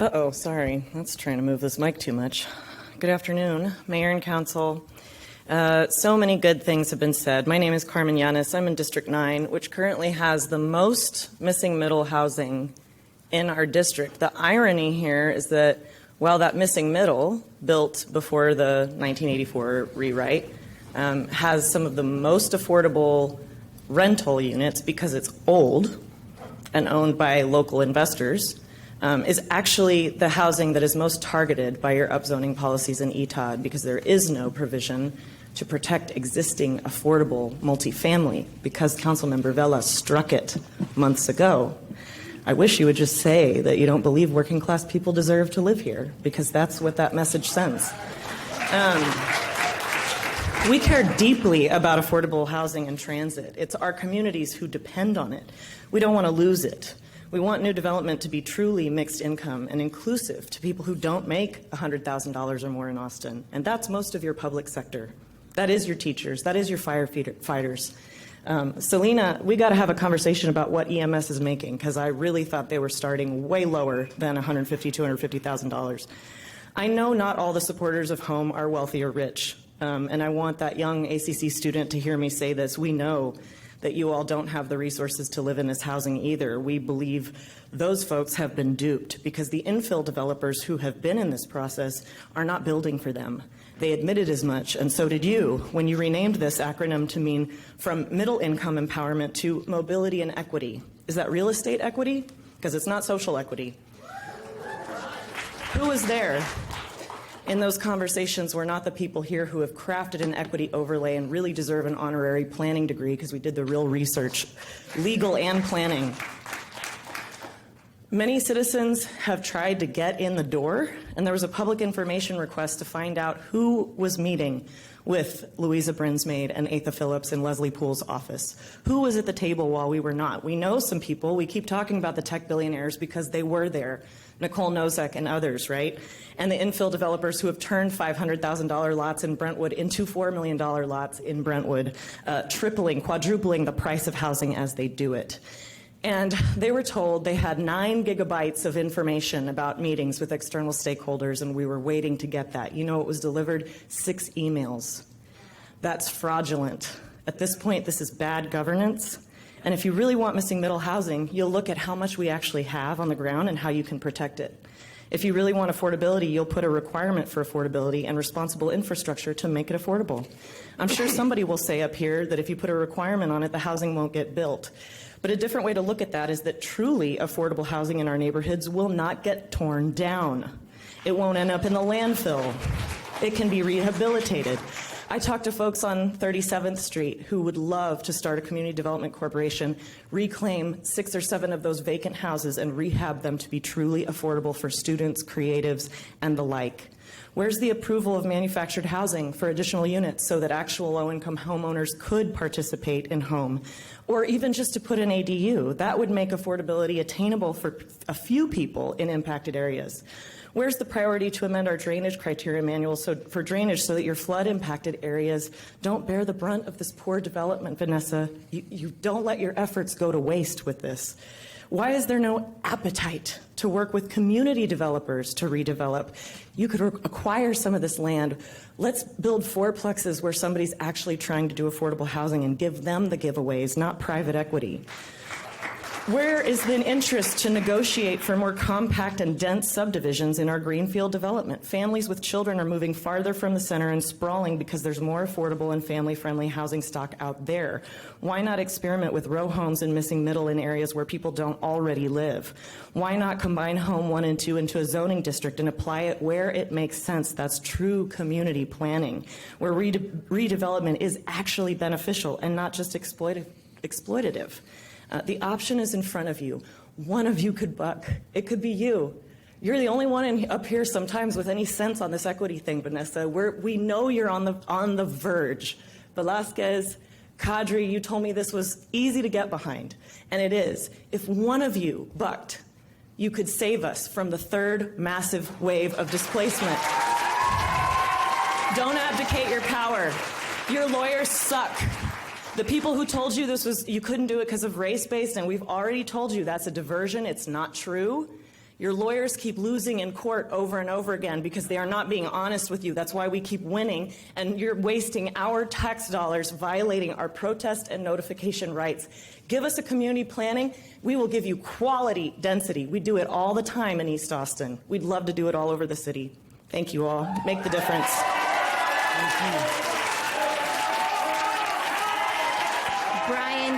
Uh-oh, sorry. That's trying to move this mic too much. Good afternoon, Mayor and Council. So many good things have been said. My name is Carmen Pulido. I'm in District 9, which currently has the most missing middle housing in our district. The irony here is that while that missing middle, built before the 1984 rewrite, has some of the most affordable rental units because it's old and owned by local investors, is actually the housing that is most targeted by your upzoning policies in ETOD, because there is no provision to protect existing affordable multifamily because Councilmember Vela struck it months ago. I wish you would just say that you don't believe working class people deserve to live here, because that's what that message sends. We care deeply about affordable housing and transit. It's our communities who depend on it. We don't want to lose it. We want new development to be truly mixed income and inclusive to people who don't make $100,000 or more in Austin. And that's most of your public sector. That is your teachers. That is your firefighters. Selena, we got to have a conversation about what EMS is making, because I really thought they were starting way lower than $150,000, $250,000. I know not all the supporters of home are wealthy or rich, and I want that young ACC student to hear me say this. We know that you all don't have the resources to live in this housing either. We believe those folks have been duped because the infill developers who have been in this process are not building for them. They admitted as much, and so did you when you renamed this acronym to mean from middle income empowerment to mobility and equity. Is that real estate equity? Because it's not social equity. Who was there in those conversations were not the people here who have crafted an equity overlay and really deserve an honorary planning degree, because we did the real research, legal and planning. Many citizens have tried to get in the door, and there was a public information request to find out who was meeting with Louisa Brinsmaid and Atha Phillips in Leslie Poole's office. Who was at the table while we were not? We know some people. We keep talking about the tech billionaires because they were there. Nicole Nozek and others, right? And the infill developers who have turned $500,000 lots in Brentwood into $4 million lots in Brentwood, tripling, quadrupling the price of housing as they do it. And they were told they had 9 gigabytes of information about meetings with external stakeholders, and we were waiting to get that. You know, it was delivered 6 emails. That's fraudulent. At this point, this is bad governance. And if you really want missing middle housing, you'll look at how much we actually have on the ground and how you can protect it. If you really want affordability, you'll put a requirement for affordability and responsible infrastructure to make it affordable. I'm sure somebody will say up here that if you put a requirement on it, the housing won't get built. But a different way to look at that is that truly affordable housing in our neighborhoods will not get torn down. It won't end up in the landfill. It can be rehabilitated. I talked to folks on 37th Street who would love to start a community development corporation, reclaim 6 or 7 of those vacant houses and rehab them to be truly affordable for students, creatives, and the like. Where's the approval of manufactured housing for additional units so that actual low-income homeowners could participate in home? Or even just to put an ADU, that would make affordability attainable for a few people in impacted areas. Where's the priority to amend our drainage criteria manual for drainage so that your flood-impacted areas don't bear the brunt of this poor development, Vanessa? You don't let your efforts go to waste with this. Why is there no appetite to work with community developers to redevelop? You could acquire some of this land. Let's build fourplexes where somebody's actually trying to do affordable housing and give them the giveaways, not private equity. Where is the interest to negotiate for more compact and dense subdivisions in our greenfield development? Families with children are moving farther from the center and sprawling because there's more affordable and family-friendly housing stock out there. Why not experiment with row homes and missing middle in areas where people don't already live? Why not combine Home 1 and 2 into a zoning district and apply it where it makes sense? That's true community planning, where redevelopment is actually beneficial and not just exploitative. The option is in front of you. One of you could buck. It could be you. You're the only one up here sometimes with any sense on this equity thing, Vanessa. We know you're on the verge. Velasquez, Kadri, you told me this was easy to get behind, and it is. If one of you bucked, you could save us from the 3rd massive wave of displacement. Don't abdicate your power. Your lawyers suck. The people who told you you couldn't do it because of race-based, and we've already told you that's a diversion, it's not true. Your lawyers keep losing in court over and over again because they are not being honest with you. That's why we keep winning, and you're wasting our tax dollars violating our protest and notification rights. Give us a community planning. We will give you quality density. We do it all the time in East Austin. We'd love to do it all over the city. Thank you all. Make the difference. Thank you.